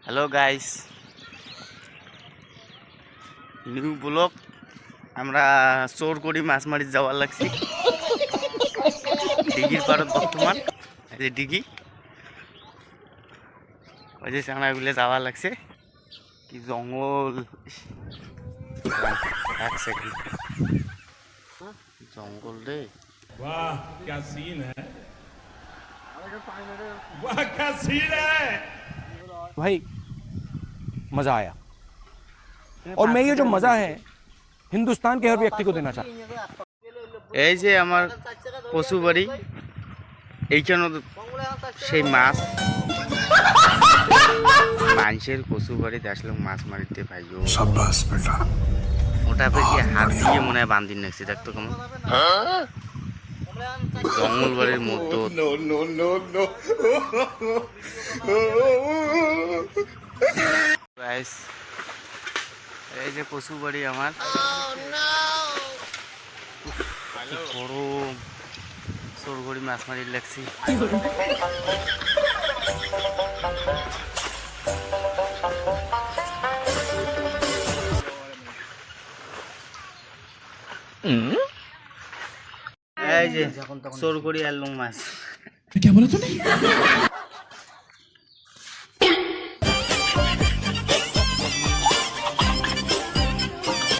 Hello guys new blog আমরা চোর করি মাছ মারি যাওয়ার লাগছি ডিগির পাড়ত বর্তমান এই যে ডিগি ওই যে চানাগুলো যাওয়ার লাগছে কি জঙ্গল এক সেকেন্ড জঙ্গল রে वाह क्या सीन है वाह क्या सीन है भाई मजा आया और मैं ये जो मजा है हिंदुस्तान के हर व्यक्ति को देना चाहता हूँ। এই যে আমার কচু বাড়ি এইখানে সেই মাছ মানুষের কচু বাড়িতে আসলে মাছ মারিতে ভাইও शाबाश बेटा ওটা কি হাত দিয়ে মনে হয় বান্ধিন নাকছি দেখতো কেমন জঙ্গল বাড়ির মধ্যে গাইস এই যে কচু বাড়ি আমার গরম চোরগড়ি মাছ মারি লাগছি এই যে চোরগড়ি আলু মাছ क्या बोला तूने